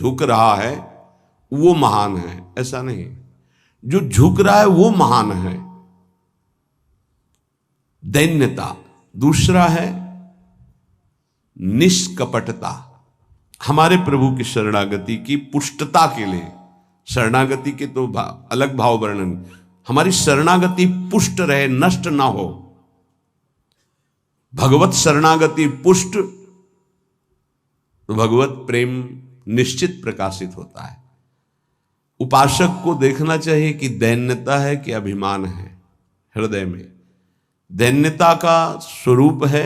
झुक रहा है वो महान है, ऐसा नहीं। जो झुक रहा है वो महान है, दैन्यता। दूसरा है निष्कपटता, हमारे प्रभु की शरणागति की पुष्टता के लिए। शरणागति के तो अलग भाव वर्णन, हमारी शरणागति पुष्ट रहे, नष्ट ना हो। भगवत शरणागति पुष्ट तो भगवत प्रेम निश्चित प्रकाशित होता है। उपासक को देखना चाहिए कि दैन्यता है कि अभिमान है हृदय में। दैन्यता का स्वरूप है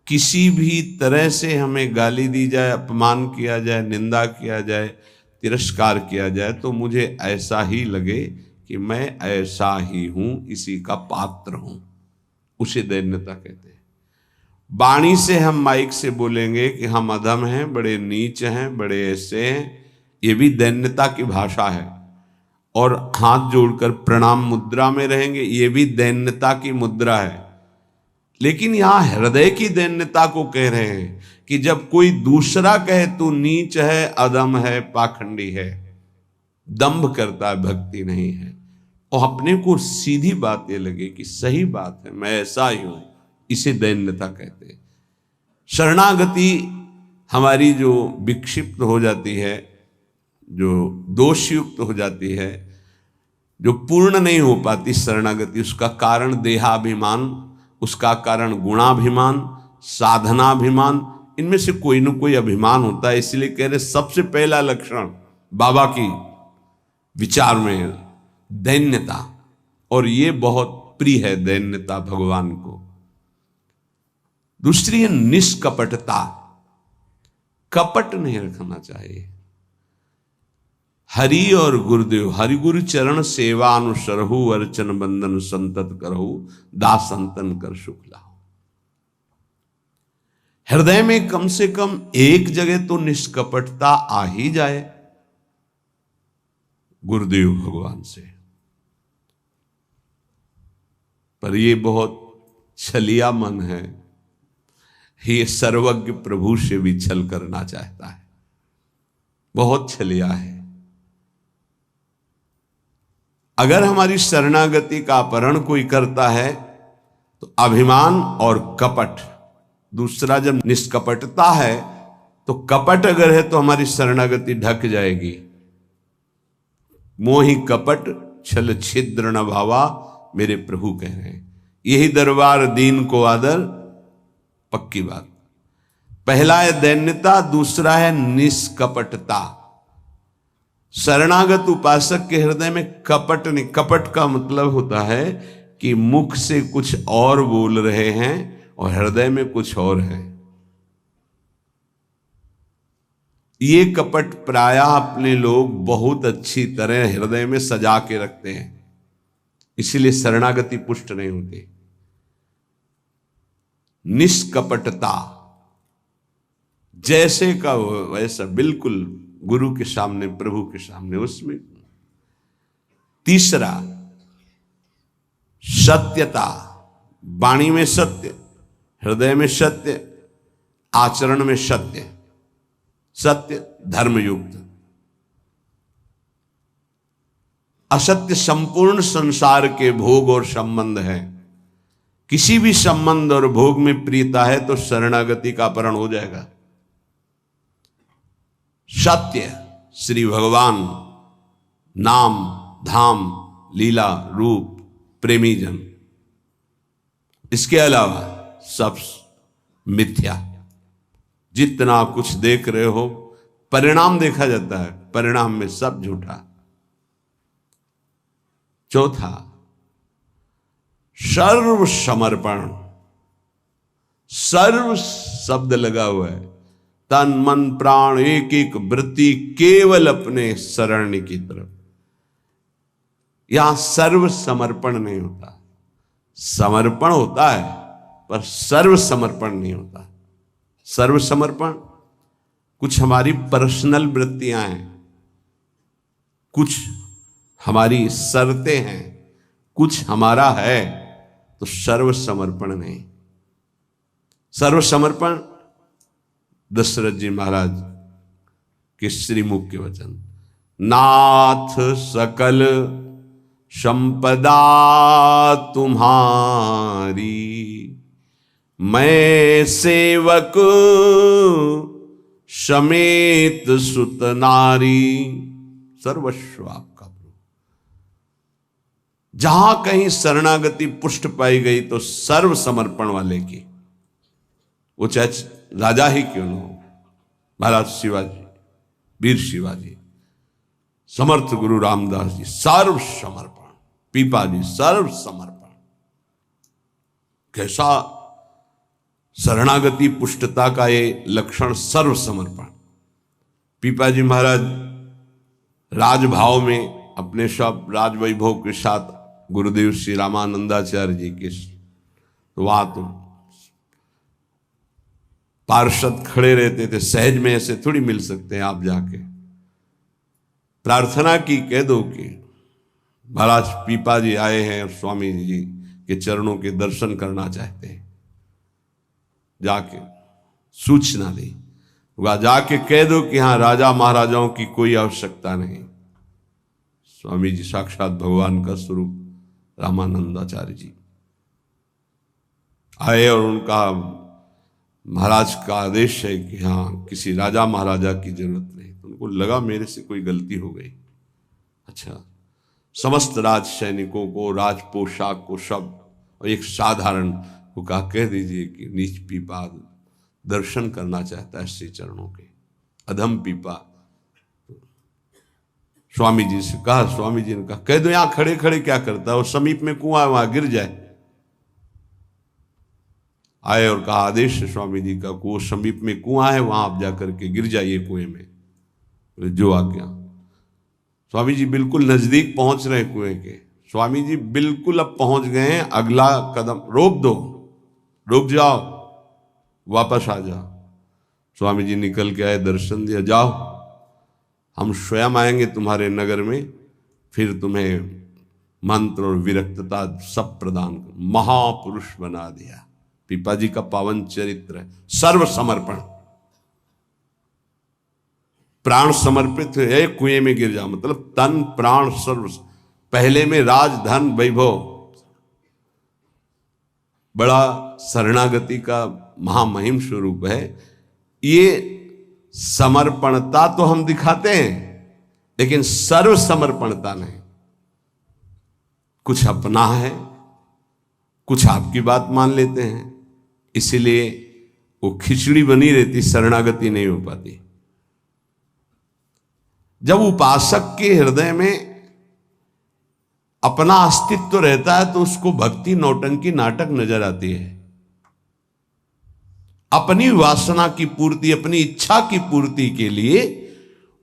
किसी भी तरह से हमें गाली दी जाए, अपमान किया जाए, निंदा किया जाए, तिरस्कार किया जाए तो मुझे ऐसा ही लगे कि मैं ऐसा ही हूं, इसी का पात्र हूं, उसे दैन्यता कहते हैं। वाणी से हम माइक से बोलेंगे कि हम अधम हैं, बड़े नीच हैं, बड़े ऐसे हैं, ये भी दैन्यता की भाषा है। और हाथ जोड़कर प्रणाम मुद्रा में रहेंगे, ये भी दैन्यता की मुद्रा है। लेकिन यहां हृदय की दैन्यता को कह रहे हैं कि जब कोई दूसरा कहे तू नीच है, अधम है, पाखंडी है, दंभ करता है, भक्ति नहीं है, और अपने को सीधी बात ये लगे कि सही बात है, मैं ऐसा ही हूं, इसे दैन्यता कहते हैं। शरणागति हमारी जो विक्षिप्त हो जाती है, जो दोषयुक्त हो जाती है, जो पूर्ण नहीं हो पाती शरणागति, उसका कारण देहाभिमान, उसका कारण गुणाभिमान, साधनाभिमान, इनमें से कोई न कोई अभिमान होता है। इसलिए कह रहे सबसे पहला लक्षण बाबा की विचार में दैन्यता, और ये बहुत प्रिय है दैन्यता भगवान को। दूसरी है निष्कपटता, कपट नहीं रखना चाहिए। हरि और गुरुदेव, हरि गुरु चरण सेवा अनुसरहु, अर्चन बंदन संतत करहु, दास संतन कर सुख लाओ। हृदय में कम से कम एक जगह तो निष्कपटता आ ही जाए गुरुदेव भगवान से। पर ये बहुत छलिया मन है, ये सर्वज्ञ प्रभु से भी छल करना चाहता है, बहुत छलिया है। अगर हमारी शरणागति का अपहरण कोई करता है तो अभिमान और कपट, दूसरा जब निष्कपटता है तो कपट अगर है तो हमारी शरणागति ढक जाएगी। मोहि कपट छल छिद्र न भावा, मेरे प्रभु कह रहे हैं, यही दरबार दीन को आदर, पक्की बात। पहला है दैन्यता, दूसरा है निष्कपटता। शरणागत उपासक के हृदय में कपट नहीं, कपट का मतलब होता है कि मुख से कुछ और बोल रहे हैं और हृदय में कुछ और है। ये कपट प्रायः अपने लोग बहुत अच्छी तरह हृदय में सजा के रखते हैं, इसीलिए शरणागति पुष्ट नहीं होती। निष्कपटता, जैसे का वैसा, बिल्कुल गुरु के सामने, प्रभु के सामने, उसमें। तीसरा सत्यता, वाणी में सत्य, हृदय में सत्य, आचरण में सत्य, सत्य धर्मयुक्त। असत्य संपूर्ण संसार के भोग और संबंध है। किसी भी संबंध और भोग में प्रियता है तो शरणागति का अपहरण हो जाएगा। सत्य श्री भगवान, नाम, धाम, लीला, रूप, प्रेमी जन, इसके अलावा सब मिथ्या। जितना कुछ देख रहे हो परिणाम देखा जाता है, परिणाम में सब झूठा। चौथा सर्व समर्पण, सर्व शब्द लगा हुआ है, तन मन प्राण एक एक वृत्ति केवल अपने शरण की तरफ। यहां सर्व समर्पण नहीं होता, समर्पण होता है पर सर्व समर्पण नहीं होता। सर्व समर्पण कुछ हमारी पर्सनल वृत्तियां हैं, कुछ हमारी शर्तें हैं, कुछ हमारा है, तो सर्व समर्पण नहीं। सर्व समर्पण दशरथ जी महाराज कि श्रीमुख के वचन, नाथ सकल संपदा तुम्हारी, मैं सेवक समेत सुत नारी, सर्वस्व आपका प्रभु। जहां कहीं शरणागति पुष्ट पाई गई तो सर्व समर्पण वाले की, वो चाहे राजा ही क्यों न हो, महाराज शिवाजी, वीर शिवाजी, समर्थ गुरु रामदास जी सर्व समर्पण, पीपा जी सर्व समर्पण। कैसा शरणागति पुष्टता का ये लक्षण, सर्व समर्पण। पीपा जी महाराज राजभाव में अपने सब राज वैभव के साथ गुरुदेव श्री रामानंदाचार्य जी के, तो वहां तो पार्षद खड़े रहते थे, सहज में ऐसे थोड़ी मिल सकते हैं। आप जाके प्रार्थना की, कह दो कि महाराज पीपा जी आए हैं और स्वामी जी के चरणों के दर्शन करना चाहते हैं, जाके सूचना दी, वह जाके कह दो कि हाँ राजा महाराजाओं की कोई आवश्यकता नहीं। स्वामी जी साक्षात भगवान का स्वरूप रामानंदाचार्य जी आए और उनका महाराज का आदेश है कि हाँ किसी राजा महाराजा की जरूरत नहीं। तो उनको लगा मेरे से कोई गलती हो गई। अच्छा, समस्त राज सैनिकों को, राज पोशाक को, सब, और एक साधारण को कहा कह दीजिए कि नीच पीपा दर्शन करना चाहता है श्री चरणों के। अधम पीपा स्वामी जी से कहा, स्वामी जी ने कहा कह दो यहां खड़े खड़े क्या करता है, और समीप में कुआं है वहां गिर जाए। आए और कहा आदेश है स्वामी जी का, वो समीप में कुआं है वहां आप जाकर के गिर जाइए कुएं में। जो आज्ञा। स्वामी जी बिल्कुल नजदीक पहुंच रहे कुएं के। स्वामी जी बिल्कुल अब पहुंच गए हैं, अगला कदम रोक दो, रुक जाओ, वापस आ जाओ। स्वामी जी निकल के आए, दर्शन दिया, जाओ हम स्वयं आएंगे तुम्हारे नगर में, फिर तुम्हें मंत्र और विरक्तता सब प्रदान कर। महापुरुष बना दिया। पीपा जी का पावन चरित्र है, सर्व समर्पण, प्राण समर्पित है, कुएं में गिर जा, मतलब तन प्राण सर्व। पहले में राज धन वैभव, बड़ा शरणागति का महामहिम स्वरूप है। ये समर्पणता तो हम दिखाते हैं, लेकिन सर्व समर्पणता नहीं। कुछ अपना है, कुछ आपकी बात मान लेते हैं, इसीलिए वो खिचड़ी बनी रहती, शरणागति नहीं हो पाती। जब उपासक के हृदय में अपना अस्तित्व रहता है तो उसको भक्ति नौटंकी नाटक नजर आती है। अपनी वासना की पूर्ति, अपनी इच्छा की पूर्ति के लिए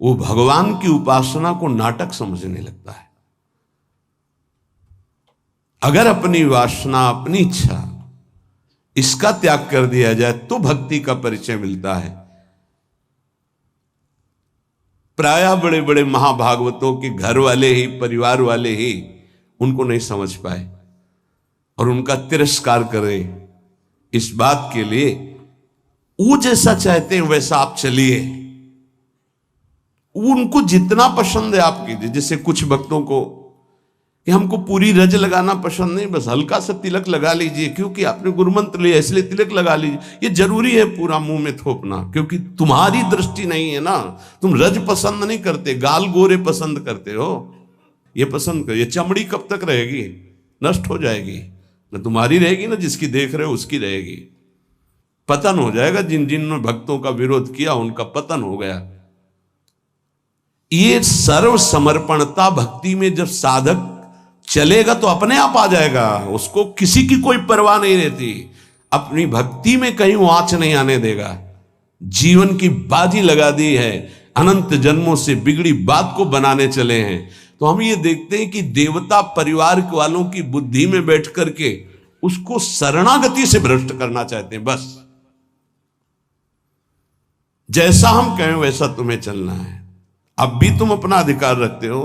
वो भगवान की उपासना को नाटक समझने लगता है। अगर अपनी वासना, अपनी इच्छा, इसका त्याग कर दिया जाए तो भक्ति का परिचय मिलता है। प्रायः बड़े बड़े महाभागवतों के घर वाले ही, परिवार वाले ही उनको नहीं समझ पाए और उनका तिरस्कार करें। इस बात के लिए वो जैसा चाहते हैं वैसा आप चलिए, उनको जितना पसंद है आप कीजिए। जैसे कुछ भक्तों को कि हमको पूरी रज लगाना पसंद नहीं, बस हल्का सा तिलक लगा लीजिए, क्योंकि आपने गुरुमंत्र लिया इसलिए तिलक लगा लीजिए। ये जरूरी है पूरा मुंह में थोपना, क्योंकि तुम्हारी दृष्टि नहीं है ना, तुम रज पसंद नहीं करते, गाल गोरे पसंद करते हो। ये पसंद कर, ये चमड़ी कब तक रहेगी, नष्ट हो जाएगी, न तुम्हारी रहेगी ना जिसकी देख रहे हो उसकी रहेगी। पतन हो जाएगा। जिन जिन ने भक्तों का विरोध किया उनका पतन हो गया। ये सर्व समर्पणता भक्ति में जब साधक चलेगा तो अपने आप आ जाएगा, उसको किसी की कोई परवाह नहीं रहती। अपनी भक्ति में कहीं आंच नहीं आने देगा। जीवन की बाजी लगा दी है, अनंत जन्मों से बिगड़ी बात को बनाने चले हैं। तो हम ये देखते हैं कि देवता परिवार वालों की बुद्धि में बैठ करके उसको शरणागति से भ्रष्ट करना चाहते हैं। बस जैसा हम कहें वैसा तुम्हें चलना है। अब भी तुम अपना अधिकार रखते हो,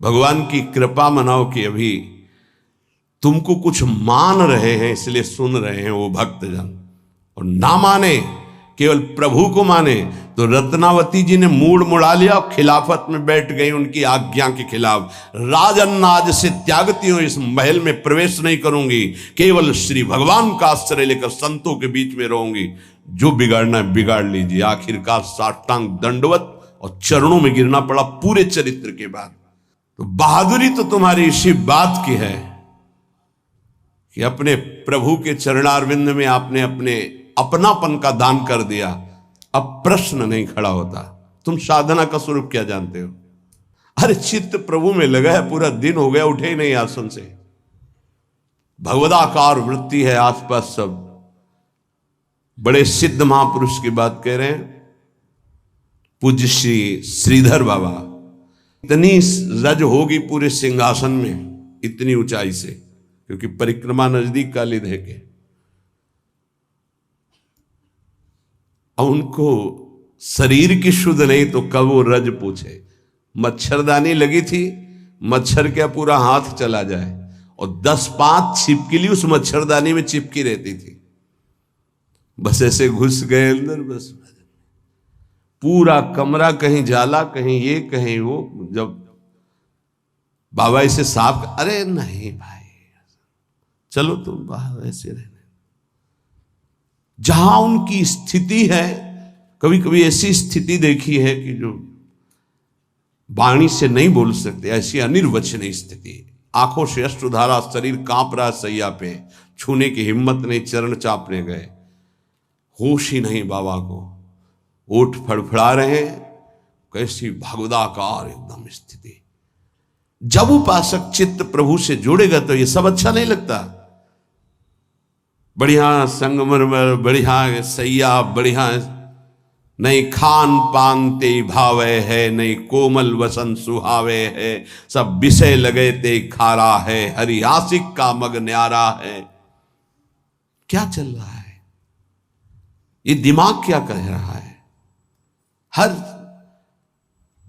भगवान की कृपा मनाओ कि अभी तुमको कुछ मान रहे हैं इसलिए सुन रहे हैं वो भक्तजन, और ना माने केवल प्रभु को माने, तो रत्नावती जी ने मूड मुड़ा लिया और खिलाफत में बैठ गई उनकी आज्ञा के खिलाफ। राजन्नाज से त्यागती हूं, इस महल में प्रवेश नहीं करूंगी, केवल श्री भगवान का आश्रय लेकर संतों के बीच में रहूंगी। जो बिगाड़ना है बिगाड़ लीजिए। आखिरकार साष्टांग दंडवत और चरणों में गिरना पड़ा पूरे चरित्र के बाद। तो बहादुरी तो तुम्हारी इसी बात की है कि अपने प्रभु के चरणारविंद में आपने अपने अपनापन का दान कर दिया। अब प्रश्न नहीं खड़ा होता, तुम साधना का स्वरूप क्या जानते हो? अरे चित्त प्रभु में लगा है, पूरा दिन हो गया उठे ही नहीं आसन से। भगवदाकार वृत्ति है आसपास सब। बड़े सिद्ध महापुरुष की बात कह रहे हैं, पूज्य श्री श्रीधर बाबा। इतनी रज होगी पूरे सिंहासन में, इतनी ऊंचाई से, क्योंकि परिक्रमा नजदीक काली दे के। अब उनको शरीर की शुद्ध नहीं तो कब वो रज पूछे। मच्छरदानी लगी थी, मच्छर क्या पूरा हाथ चला जाए, और 10-5 छिपकली उस मच्छरदानी में चिपकी रहती थी। बस ऐसे घुस गए अंदर, बस पूरा कमरा कहीं जाला, कहीं ये कहीं वो। जब बाबा इसे साफ, अरे नहीं भाई चलो तुम बाहर ऐसे रहने। जहां उनकी स्थिति है, कभी कभी ऐसी स्थिति देखी है कि जो वाणी से नहीं बोल सकते, ऐसी अनिर्वचनीय स्थिति। आंखों से अश्रुधारा, शरीर कांप रहा सैया पे, छूने की हिम्मत नहीं, चरण चापने गए, होश ही नहीं बाबा को, ओठ फड़फड़ा रहे हैं। कैसी भगवदाकार एकदम स्थिति। जब उपासक चित्त प्रभु से जुड़ेगा तो ये सब अच्छा नहीं लगता। बढ़िया संगमरमर, बढ़िया सैया, बढ़िया नहीं खान पान ते भावे है, नहीं कोमल वसन सुहावे है, सब विषय लगे ते खारा है, हरि आशिक का मग न्यारा है। क्या चल रहा है? ये दिमाग क्या कह रहा है? हर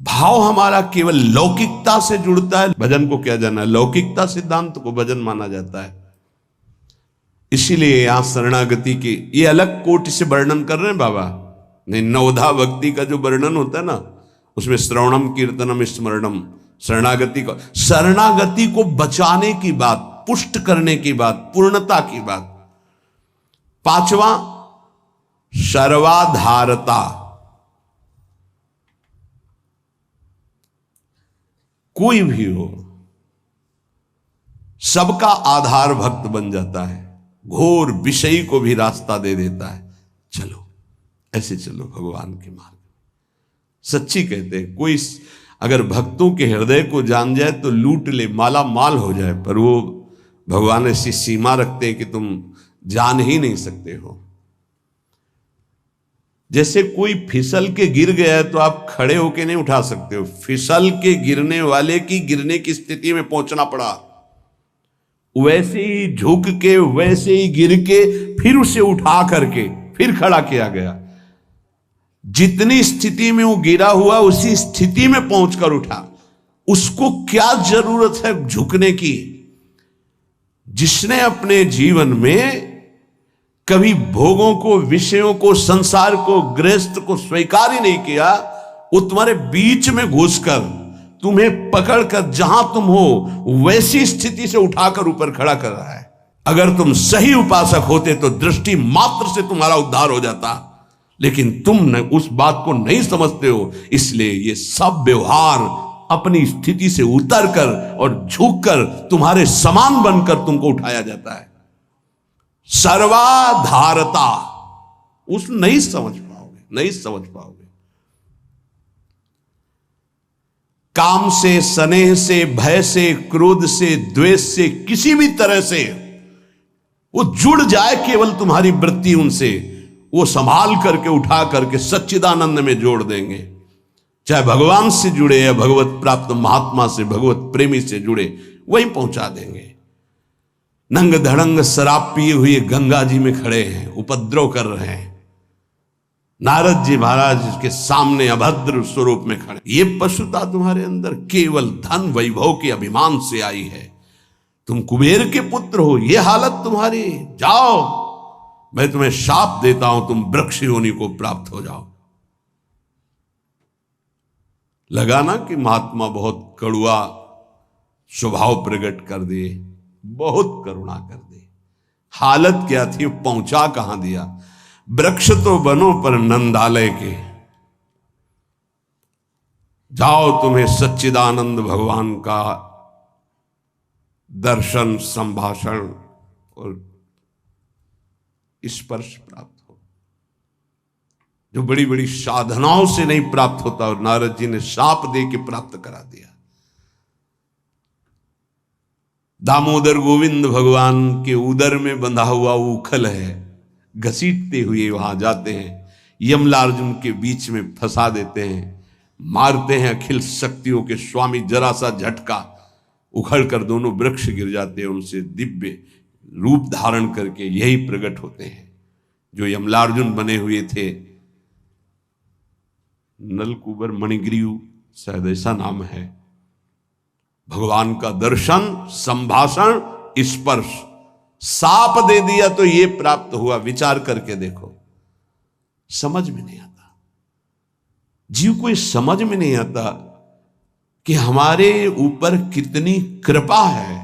भाव हमारा केवल लौकिकता से जुड़ता है। भजन को क्या जाना है? लौकिकता सिद्धांत को भजन माना जाता है। इसीलिए यहां शरणागति की ये अलग कोटि से वर्णन कर रहे हैं बाबा। नहीं, नवधा भक्ति का जो वर्णन होता है ना, उसमें श्रवणम कीर्तनम स्मरणम, शरणागति को बचाने की बात, पुष्ट करने की बात, पूर्णता की बात। 5वां सर्वाधारता। कोई भी हो, सबका आधार भक्त बन जाता है, घोर विषयी को भी रास्ता दे देता है। चलो ऐसे चलो भगवान के मार्ग। सच्ची कहते हैं, कोई अगर भक्तों के हृदय को जान जाए तो लूट ले, माला माल हो जाए, पर वो भगवान ऐसी सीमा रखते हैं कि तुम जान ही नहीं सकते हो। जैसे कोई फिसल के गिर गया है तो आप खड़े होके नहीं उठा सकते हो, फिसल के गिरने वाले की गिरने की स्थिति में पहुंचना पड़ा। वैसे ही झुक के, वैसे ही गिर के, फिर उसे उठा करके फिर खड़ा किया गया। जितनी स्थिति में वो गिरा हुआ, उसी स्थिति में पहुंचकर उठा। उसको क्या जरूरत है झुकने की? जिसने अपने जीवन में कभी भोगों को, विषयों को, संसार को, गृहस्थ को स्वीकार ही नहीं किया, वो तुम्हारे बीच में घुसकर तुम्हें पकड़कर जहां तुम हो वैसी स्थिति से उठाकर ऊपर खड़ा कर रहा है। अगर तुम सही उपासक होते तो दृष्टि मात्र से तुम्हारा उद्धार हो जाता, लेकिन तुम उस बात को नहीं समझते हो। इसलिए ये सब व्यवहार अपनी स्थिति से उतरकर और झुककर तुम्हारे समान बनकर तुमको उठाया जाता है। सर्वाधारता उस नहीं समझ पाओगे, नहीं समझ पाओगे। काम से, स्नेह से, भय से, क्रोध से, द्वेष से, किसी भी तरह से वो जुड़ जाए केवल तुम्हारी वृत्ति उनसे, वो संभाल करके उठा करके सच्चिदानंद में जोड़ देंगे। चाहे भगवान से जुड़े या भगवत प्राप्त महात्मा से, भगवत प्रेमी से जुड़े, वहीं पहुंचा देंगे। नंग धड़ंग शराब पिए हुए गंगा जी में खड़े हैं, उपद्रव कर रहे हैं। नारद जी महाराज के सामने अभद्र स्वरूप में खड़े। ये पशुता तुम्हारे अंदर केवल धन वैभव के अभिमान से आई है। तुम कुबेर के पुत्र हो, ये हालत तुम्हारी। जाओ मैं तुम्हें शाप देता हूं, तुम वृक्ष योनि को प्राप्त हो जाओ। लगा ना कि महात्मा बहुत कड़ुआ स्वभाव प्रकट कर दिए, बहुत करुणा कर दी। हालत क्या थी, पहुंचा कहां दिया। वृक्ष तो बनो पर नंदालय के, जाओ तुम्हें सच्चिदानंद भगवान का दर्शन, संभाषण और स्पर्श प्राप्त हो, जो बड़ी बड़ी साधनाओं से नहीं प्राप्त होता। और नारद जी ने शाप दे के प्राप्त करा दिया। दामोदर गोविंद भगवान के उदर में बंधा हुआ उखल है, घसीटते हुए वहां जाते हैं, यमलार्जुन के बीच में फंसा देते हैं, मारते हैं अखिल शक्तियों के स्वामी। जरा सा झटका, उखड़ कर दोनों वृक्ष गिर जाते हैं। उनसे दिव्य रूप धारण करके यही प्रकट होते हैं जो यमलार्जुन बने हुए थे। नलकुबर मणिग्रीव शायद ऐसा नाम है। भगवान का दर्शन, संभाषण, स्पर्श, साप दे दिया तो ये प्राप्त हुआ। विचार करके देखो, समझ में नहीं आता, जीव को समझ में नहीं आता कि हमारे ऊपर कितनी कृपा है।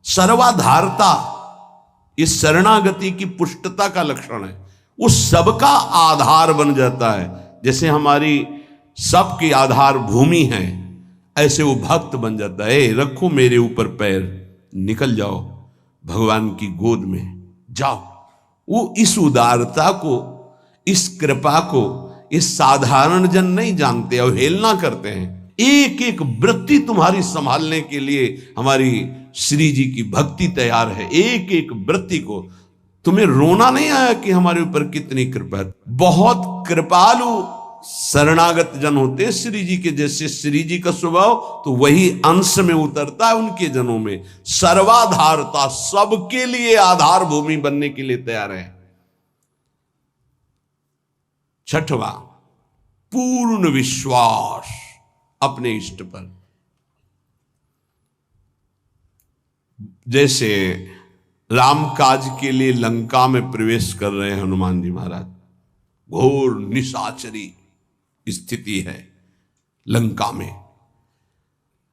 सर्वाधारता इस शरणागति की पुष्टता का लक्षण है। वो सबका आधार बन जाता है। जैसे हमारी सबकी आधार भूमि है, ऐसे वो भक्त बन जाता है। रखो मेरे ऊपर पैर, निकल जाओ भगवान की गोद में जाओ। वो इस उदारता को, इस कृपा को इस साधारण जन नहीं जानते, अवहेलना करते हैं। एक एक वृत्ति तुम्हारी संभालने के लिए हमारी श्री जी की भक्ति तैयार है। एक एक वृत्ति को तुम्हें रोना नहीं आया कि हमारे ऊपर कितनी कृपा है। बहुत कृपालु शरणागत जन होते हैं श्री जी के। जैसे श्री जी का स्वभाव तो वही अंश में उतरता है उनके जनों में। सर्वाधारता, सबके लिए आधार भूमि बनने के लिए तैयार है। छठवां, पूर्ण विश्वास अपने इष्ट पर। जैसे राम काज के लिए लंका में प्रवेश कर रहे हैं हनुमान जी महाराज, घोर निशाचरी स्थिति है लंका में।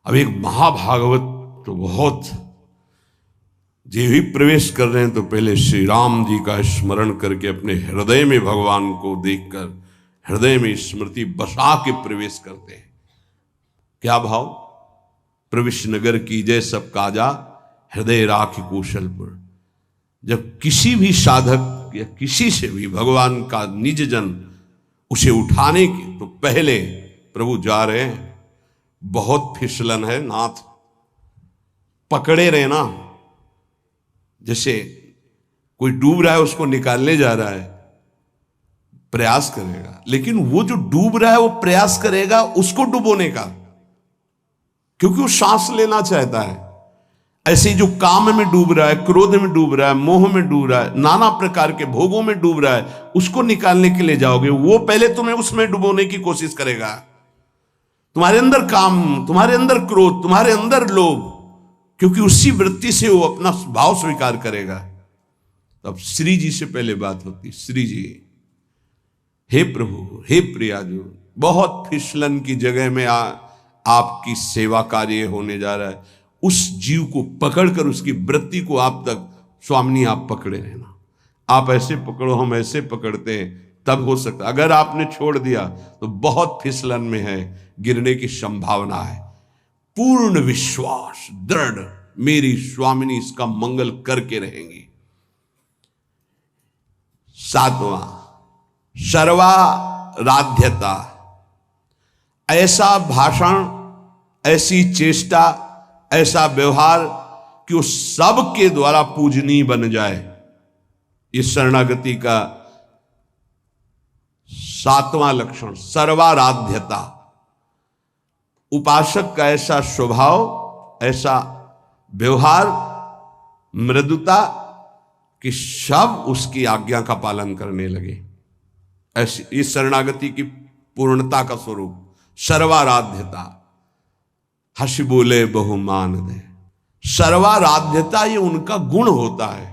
अब एक महाभागवत तो बहुत, जो भी प्रवेश कर रहे हैं तो पहले श्री राम जी का स्मरण करके अपने हृदय में भगवान को देखकर हृदय में स्मृति बसा के प्रवेश करते हैं। क्या भाव, प्रविश नगर की जय सब काजा, हृदय राखि कौशलपुर। जब किसी भी साधक या किसी से भी भगवान का निज जन उसे उठाने के तो पहले प्रभु जा रहे हैं, बहुत फिसलन है नाथ, पकड़े रहना। जैसे कोई डूब रहा है उसको निकालने जा रहा है, प्रयास करेगा, लेकिन वो जो डूब रहा है वो प्रयास करेगा उसको डुबोने का, क्योंकि वो सांस लेना चाहता है। ऐसे जो काम में डूब रहा है, क्रोध में डूब रहा है, मोह में डूब रहा है, नाना प्रकार के भोगों में डूब रहा है, उसको निकालने के लिए जाओगे, वो पहले तुम्हें उसमें डुबोने की कोशिश करेगा। तुम्हारे अंदर काम, तुम्हारे अंदर क्रोध, तुम्हारे अंदर लोभ, क्योंकि उसी वृत्ति से वो अपना भाव स्वीकार करेगा। तब श्री जी से पहले बात होती, श्री जी, हे प्रभु, हे प्रियाजू, बहुत फिसलन की जगह में आपकी सेवा कार्य होने जा रहा है। उस जीव को पकड़कर उसकी वृत्ति को आप तक, स्वामिनी आप पकड़े रहना। आप ऐसे पकड़ो, हम ऐसे पकड़ते हैं, तब हो सकता। अगर आपने छोड़ दिया तो बहुत फिसलन में है, गिरने की संभावना है। पूर्ण विश्वास, दृढ़, मेरी स्वामिनी इसका मंगल करके रहेंगी। सातवां, सर्वाराध्यता। ऐसा भाषण, ऐसी चेष्टा, ऐसा व्यवहार कि वो सबके द्वारा पूजनीय बन जाए। इस शरणागति का सातवां लक्षण सर्वाराध्यता। उपासक का ऐसा स्वभाव, ऐसा व्यवहार, मृदुता कि सब उसकी आज्ञा का पालन करने लगे। ऐसी इस शरणागति की पूर्णता का स्वरूप सर्वाराध्यता। हंस बोले बहुमान दे। सर्वाराध्यता ये उनका गुण होता है।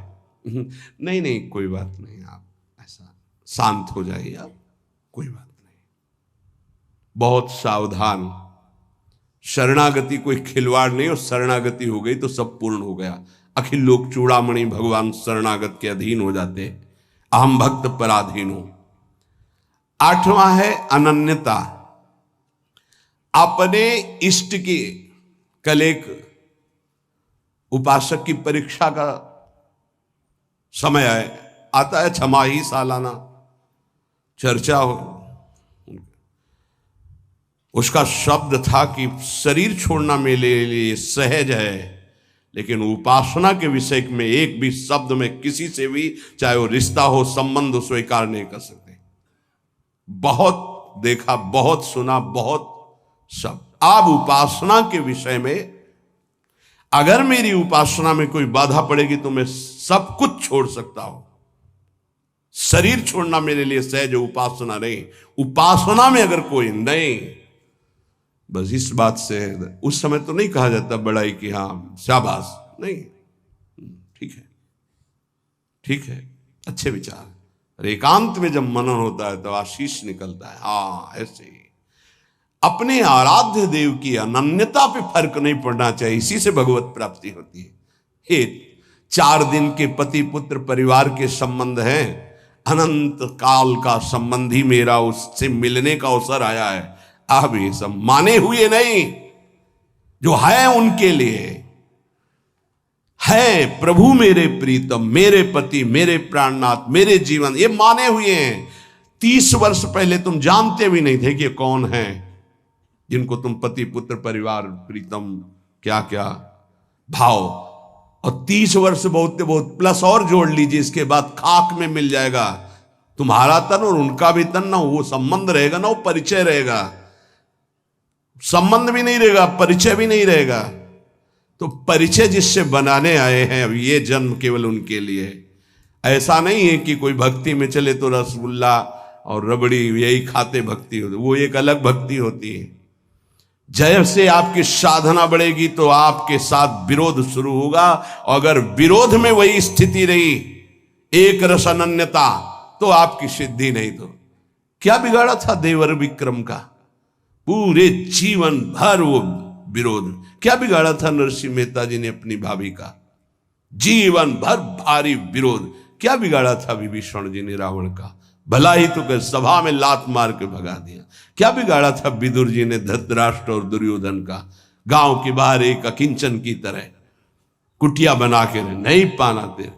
नहीं नहीं कोई बात नहीं, आप ऐसा शांत हो जाइए, आप कोई बात नहीं। बहुत सावधान, शरणागति कोई खिलवाड़ नहीं, और शरणागति हो गई तो सब पूर्ण हो गया। अखिल लोक चूड़ामणि भगवान शरणागत के अधीन हो जाते, अहम भक्त पराधीन हो। आठवां है अनन्यता। अपने इष्ट की, कल एक उपासक की परीक्षा का समय आता है, छमाही सालाना चर्चा हो, उसका शब्द था कि शरीर छोड़ना मेरे लिए सहज है, लेकिन उपासना के विषय में एक भी शब्द में किसी से भी, चाहे वो रिश्ता हो, संबंध हो, स्वीकार नहीं कर सकते। बहुत देखा, बहुत सुना, बहुत शब्द। अब उपासना के विषय में अगर मेरी उपासना में कोई बाधा पड़ेगी तो मैं सब कुछ छोड़ सकता हूं। शरीर छोड़ना मेरे लिए सहज, उपासना नहीं। उपासना में अगर कोई नहीं, बस इस बात से उस समय तो नहीं कहा जाता बड़ाई कि हाँ शाबाश, नहीं, ठीक है, ठीक है, अच्छे विचार। और एकांत में जब मनन होता है तो आशीष निकलता है। हाँ, ऐसे ही अपने आराध्य देव की अनन्यता पे फर्क नहीं पड़ना चाहिए, इसी से भगवत प्राप्ति होती है। हे 4 दिन के पति पुत्र परिवार के संबंध हैं, अनंत काल का संबंधी मेरा उससे मिलने का अवसर आया है। अब ये सब माने हुए नहीं, जो है उनके लिए है प्रभु मेरे प्रीतम, मेरे पति, मेरे प्राणनाथ, मेरे जीवन, ये माने हुए हैं। 30 वर्ष पहले तुम जानते भी नहीं थे कि कौन है जिनको तुम पति पुत्र परिवार प्रीतम क्या क्या भाव, और 30 वर्ष बहुत बहुत प्लस और जोड़ लीजिए, इसके बाद खाक में मिल जाएगा तुम्हारा तन और उनका भी तन। ना वो संबंध रहेगा, ना वो परिचय रहेगा। संबंध भी नहीं रहेगा, परिचय भी नहीं रहेगा। तो परिचय जिससे बनाने आए हैं, अब ये जन्म केवल उनके लिए। ऐसा नहीं है कि कोई भक्ति में चले तो रसगुल्ला और रबड़ी यही खाते भक्ति होती, वो एक अलग भक्ति होती है। जैसे आपकी साधना बढ़ेगी तो आपके साथ विरोध शुरू होगा, और अगर विरोध में वही स्थिति रही, एक रस अनन्यता, तो आपकी सिद्धि नहीं। तो क्या बिगाड़ा था देवर विक्रम का? पूरे जीवन भर वो विरोध। क्या बिगाड़ा था नरसिंह मेहता जी ने अपनी भाभी का? जीवन भर भारी विरोध। क्या बिगाड़ा था विभीषण जी ने रावण का? भला ही तो कर सभा में लात मार के भगा दिया। क्या बिगाड़ा था विदुर जी ने धृतराष्ट्र और दुर्योधन का? गांव के बाहर एक अकिंचन की तरह कुटिया बना के नहीं पाना दे।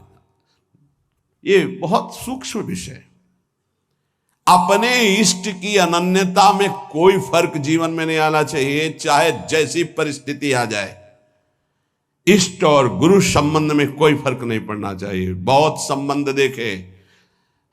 ये बहुत सूक्ष्म विषय। अपने इष्ट की अनन्यता में कोई फर्क जीवन में नहीं आना चाहिए, चाहे जैसी परिस्थिति आ जाए। इष्ट और गुरु संबंध में कोई फर्क नहीं पड़ना चाहिए। बहुत संबंध देखे,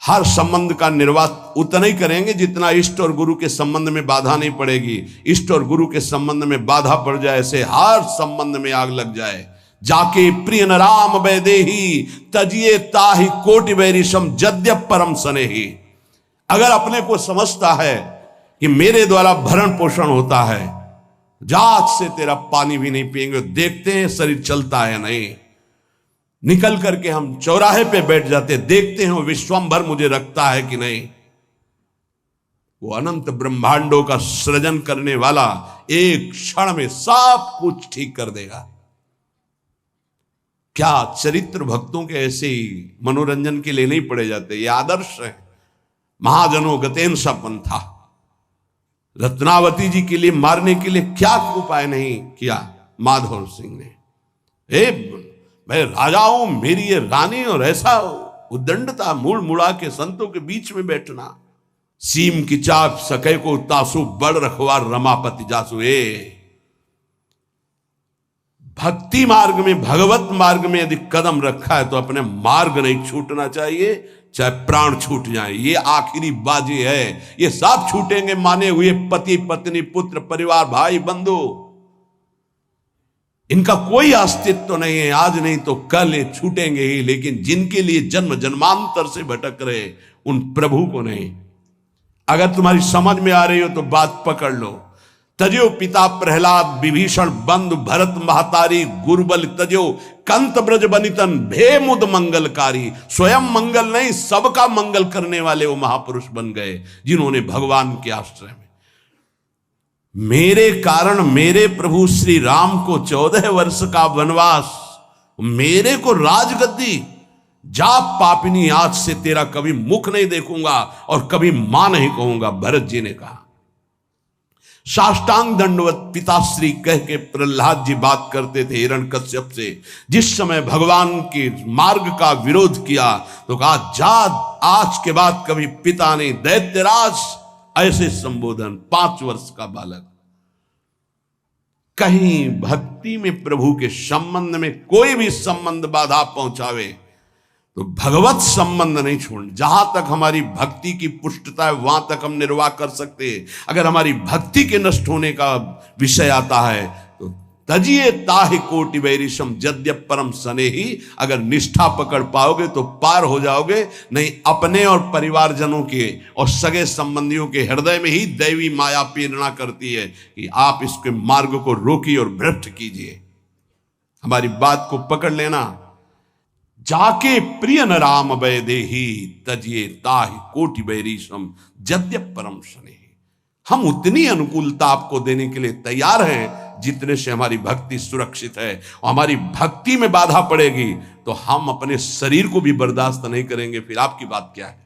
हर संबंध का निर्वाह उतना ही करेंगे जितना इष्ट और गुरु के संबंध में बाधा नहीं पड़ेगी। इष्ट और गुरु के संबंध में बाधा पड़ जाए से हर संबंध में आग लग जाए। जाके प्रिय न राम वैदेही, तजिए ताहि कोटि वैरिशम जद्यप परम सनेही। अगर अपने को समझता है कि मेरे द्वारा भरण पोषण होता है, जात से तेरा पानी भी नहीं पिएंगे, देखते हैं शरीर चलता है या नहीं। निकल करके हम चौराहे पे बैठ जाते, देखते हैं वो विश्वंभर मुझे रखता है कि नहीं। वो अनंत ब्रह्मांडों का सृजन करने वाला एक क्षण में सब कुछ ठीक कर देगा। क्या चरित्र भक्तों के ऐसे ही मनोरंजन के लिए नहीं पड़े जाते? ये आदर्श है। महाजनों गतेन सा पंथा। रत्नावती जी के लिए मारने के लिए क्या उपाय नहीं किया माधव सिंह ने। मैं राजा हूं, मेरी ये रानी, और ऐसा उद्दंडता, मुड़ मुड़ा के संतों के बीच में बैठना। सीम की चाप सके को तासु, बड़ रखवार रमापति जासु। भक्ति मार्ग में, भगवत मार्ग में यदि कदम रखा है तो अपने मार्ग नहीं छूटना चाहिए, चाहे प्राण छूट जाए। ये आखिरी बाजी है। ये सब छूटेंगे माने हुए पति पत्नी पुत्र परिवार भाई बंधु, इनका कोई अस्तित्व तो नहीं है। आज नहीं तो कल ये छूटेंगे ही, लेकिन जिनके लिए जन्म जन्मांतर से भटक रहे उन प्रभु को नहीं। अगर तुम्हारी समझ में आ रही हो तो बात पकड़ लो। तजो पिता प्रहलाद विभीषण बंधु भरत महतारी गुरुबल तजो कंत ब्रज बनितन भे मुद मंगलकारी। स्वयं मंगल नहीं, सबका मंगल करने वाले वो महापुरुष बन गए जिन्होंने भगवान के आश्रय में मेरे कारण मेरे प्रभु श्री राम को 14 वर्ष का वनवास, मेरे को राजगद्दी, जा पापिनी आज से तेरा कभी मुख नहीं देखूंगा और कभी मां नहीं कहूंगा, भरत जी ने कहा। साष्टांग दंडवत पिताश्री कह के प्रहलाद जी बात करते थे हिरण्यकश्यप से। जिस समय भगवान के मार्ग का विरोध किया तो कहा, जा आज के बाद कभी पिता ने दैत्यराज, ऐसे संबोधन। 5 वर्ष का बालक। कहीं भक्ति में प्रभु के संबंध में कोई भी संबंध बाधा पहुंचावे तो भगवत संबंध नहीं छोड़। जहां तक हमारी भक्ति की पुष्टता है वहां तक हम निर्वाह कर सकते हैं। अगर हमारी भक्ति के नष्ट होने का विषय आता है तो तजिए ताहि कोटि वैरिशम यद्यप परम सने ही। अगर निष्ठा पकड़ पाओगे तो पार हो जाओगे, नहीं अपने और परिवारजनों के और सगे संबंधियों के हृदय में ही दैवी माया प्रेरणा करती है कि आप इसके मार्ग को रोकिए और भ्रष्ट कीजिए। हमारी बात को पकड़ लेना। जाके प्रिय न राम वैदेही तजिए ताहि कोटि वैरिशम यद्यप परम शनि। हम उतनी अनुकूलता आपको देने के लिए तैयार हैं जितने से हमारी भक्ति सुरक्षित है। और हमारी भक्ति में बाधा पड़ेगी तो हम अपने शरीर को भी बर्दाश्त नहीं करेंगे। फिर आपकी बात क्या है?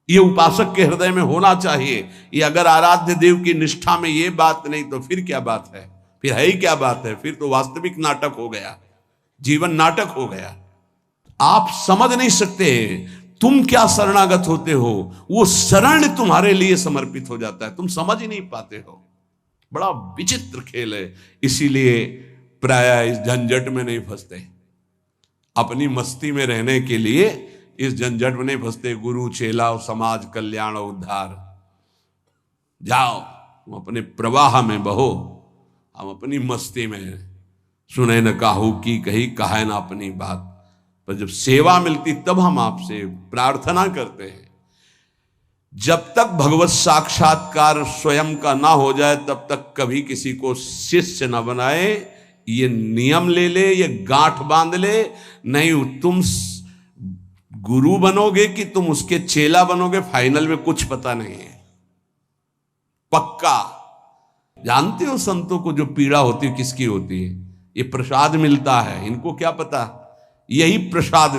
ये उपासक के हृदय में होना चाहिए। ये अगर आराध्य देव की निष्ठा में ये बात नहीं तो फिर क्या बात है? फिर है ही क्या बात है? फिर तो वास्तविक नाटक हो गया, जीवन नाटक हो गया। आप समझ नहीं सकते तुम क्या शरणागत होते हो, वो शरण तुम्हारे लिए समर्पित हो जाता है, तुम समझ ही नहीं पाते हो। बड़ा विचित्र खेल है। इसीलिए प्राय इस झंझट में नहीं फंसते। अपनी मस्ती में रहने के लिए इस झंझट में नहीं फंसते। गुरु चेला और समाज कल्याण और उद्धार, जाओ तुम अपने प्रवाह में बहो, हम अपनी मस्ती में। सुने न काहू की कही, कहे ना अपनी बात। पर जब सेवा मिलती तब हम आपसे प्रार्थना करते हैं। जब तक भगवत साक्षात्कार स्वयं का ना हो जाए तब तक कभी किसी को शिष्य न बनाए। ये नियम ले ले, ये गांठ बांध ले। नहीं तुम गुरु बनोगे कि तुम उसके चेला बनोगे, फाइनल में कुछ पता नहीं है। पक्का जानते हो संतों को जो पीड़ा होती है किसकी होती है? ये प्रसाद मिलता है, इनको क्या पता। यही प्रसाद।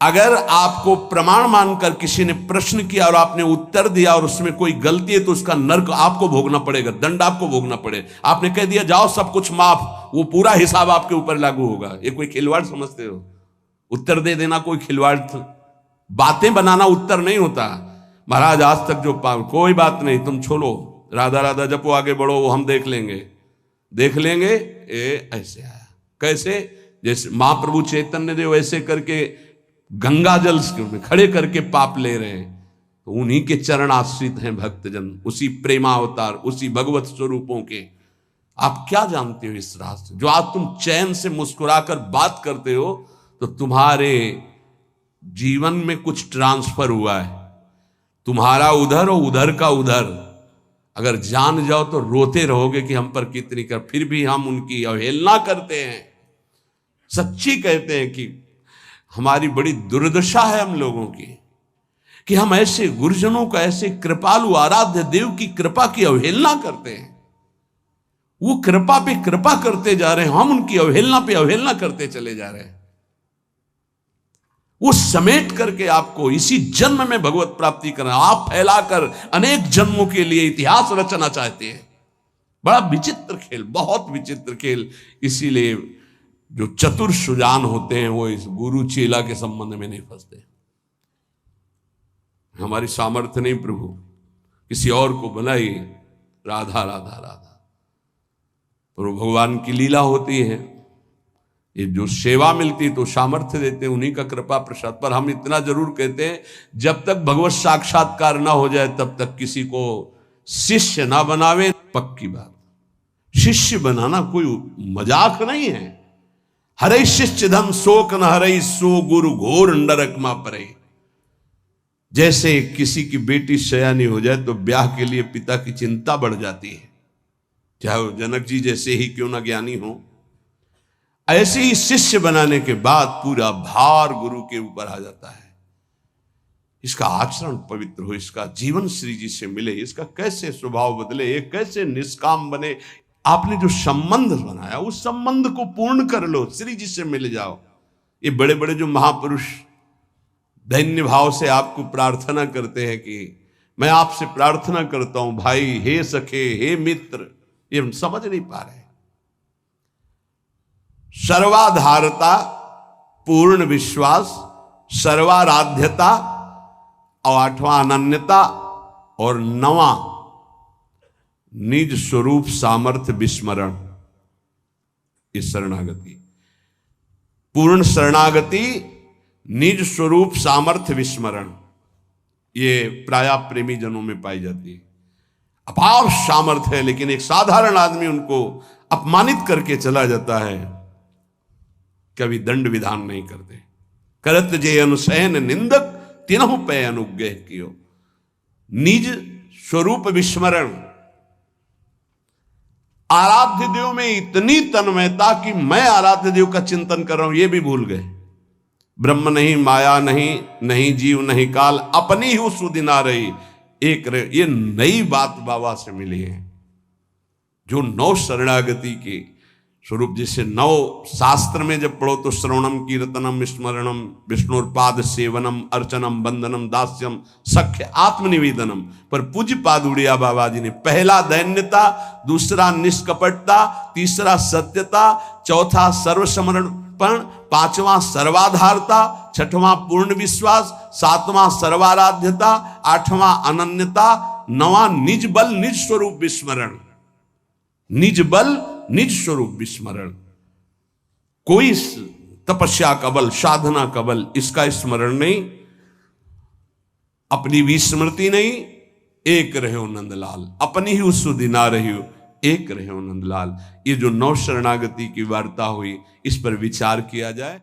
अगर आपको प्रमाण मानकर किसी ने प्रश्न किया और आपने उत्तर दिया और उसमें कोई गलती है तो उसका नर्क आपको भोगना पड़ेगा, दंड आपको भोगना पड़ेगा। आपने कह दिया जाओ सब कुछ माफ, वो पूरा हिसाब आपके ऊपर लागू होगा। ये कोई खिलवाड़ समझते हो? उत्तर दे देना कोई खिलवाड़? बातें बनाना उत्तर नहीं होता महाराज। आज तक जो कोई बात नहीं, तुम छोड़ो, राधा राधा जपो, आगे बढ़ो, वो हम देख लेंगे। ऐसे आया कैसे? जैसे महाप्रभु चैतन्य देव ऐसे करके गंगा जल में खड़े करके पाप ले रहे हैं, तो उन्हीं के चरण आश्रित हैं भक्तजन, उसी प्रेमावतार, उसी भगवत स्वरूपों के। आप क्या जानते हो इस राज? जो आज तुम चैन से मुस्कुराकर बात करते हो तो तुम्हारे जीवन में कुछ ट्रांसफर हुआ है। तुम्हारा उधर और उधर का उधर। अगर जान जाओ तो रोते रहोगे कि हम पर कितनी कर, फिर भी हम उनकी अवहेलना करते हैं। सच्ची कहते हैं कि हमारी बड़ी दुर्दशा है हम लोगों की कि हम ऐसे गुरुजनों का, ऐसे कृपालु आराध्य देव की कृपा की अवहेलना करते हैं। वो कृपा पे कृपा करते जा रहे हैं, हम उनकी अवहेलना पे अवहेलना करते चले जा रहे हैं। वो समेट करके आपको इसी जन्म में भगवत प्राप्ति करना, आप फैलाकर अनेक जन्मों के लिए इतिहास रचना चाहते हैं। बड़ा विचित्र खेल, बहुत विचित्र खेल। इसीलिए जो चतुर सुजान होते हैं वो इस गुरु चेला के संबंध में नहीं फंसते। हमारी सामर्थ्य नहीं प्रभु, किसी और को बनाइए, राधा राधा राधा। और भगवान की लीला होती है। ये जो सेवा मिलती तो सामर्थ्य देते हैं, उन्हीं का कृपा प्रसाद। पर हम इतना जरूर कहते हैं, जब तक भगवत साक्षात्कार ना हो जाए तब तक किसी को शिष्य ना बनावे। पक्की बात, शिष्य बनाना कोई मजाक नहीं है। हरे शिष्य धम शोक न हरे, सो गुरु घोर नरक मा परे। जैसे किसी की बेटी सयानी हो जाए तो ब्याह के लिए पिता की चिंता बढ़ जाती है, चाहे वो जनक जी जैसे ही क्यों ना ज्ञानी हो। ऐसे ही शिष्य बनाने के बाद पूरा भार गुरु के ऊपर आ जाता है। इसका आचरण पवित्र हो, इसका जीवन श्री जी से मिले, इसका कैसे स्वभाव बदले, ये कैसे निष्काम बने। आपने जो संबंध बनाया उस संबंध को पूर्ण कर लो, श्री जी से मिल जाओ। ये बड़े बड़े जो महापुरुष दैन्य भाव से आपको प्रार्थना करते हैं कि मैं आपसे प्रार्थना करता हूं भाई, हे सखे, हे मित्र, ये हम समझ नहीं पा रहे। सर्वाधारता, पूर्ण विश्वास, सर्वाराध्यता और आठवां अनन्यता और नवा निज स्वरूप सामर्थ्य विस्मरण। इस शरणागति, पूर्ण शरणागति, निज स्वरूप सामर्थ्य विस्मरण, ये प्राय प्रेमी जनों में पाई जाती है। अपार सामर्थ्य है लेकिन एक साधारण आदमी उनको अपमानित करके चला जाता है, कभी दंड विधान नहीं करते। करत जे अनुसैन निंदक तिनहु पे अनुग्रह कियो। निज स्वरूप विस्मरण, आराध्य देव में इतनी तन्मयता कि मैं आराध्य देव का चिंतन कर रहा हूं ये भी भूल गए। ब्रह्म नहीं, माया नहीं, नहीं जीव नहीं काल, अपनी ही सुदिना रही एक रहे। ये नई बात बाबा से मिली है, जो नौ शरणागति के स्वरूप। जैसे नौ शास्त्र में जब पढ़ो तो श्रवणम कीर्तनम स्मरणम विष्णुपाद सेवनम अर्चनम वंदनम दास्यम सख्य आत्मनिवेदनम, पर पूज्य पाद उड़िया बाबा जी ने पहला दैन्यता, दूसरा निष्कपटता, तीसरा सत्यता, चौथा सर्वसमर्पण, पांचवां सर्वाधारता, छठवां पूर्ण विश्वास, सातवां सर्वाराध्यता, आठवां अनन्यता, नवां निज बल निज स्वरूप विस्मरण। निज बल निज स्वरूप विस्मरण, कोई तपस्या का बल, साधना का बल, इसका स्मरण नहीं, अपनी विस्मृति नहीं। एक रहे हो नंदलाल, अपनी ही उस सुदिना रही हो, एक रहे हो नंदलाल। ये जो नौ शरणागति की वार्ता हुई, इस पर विचार किया जाए।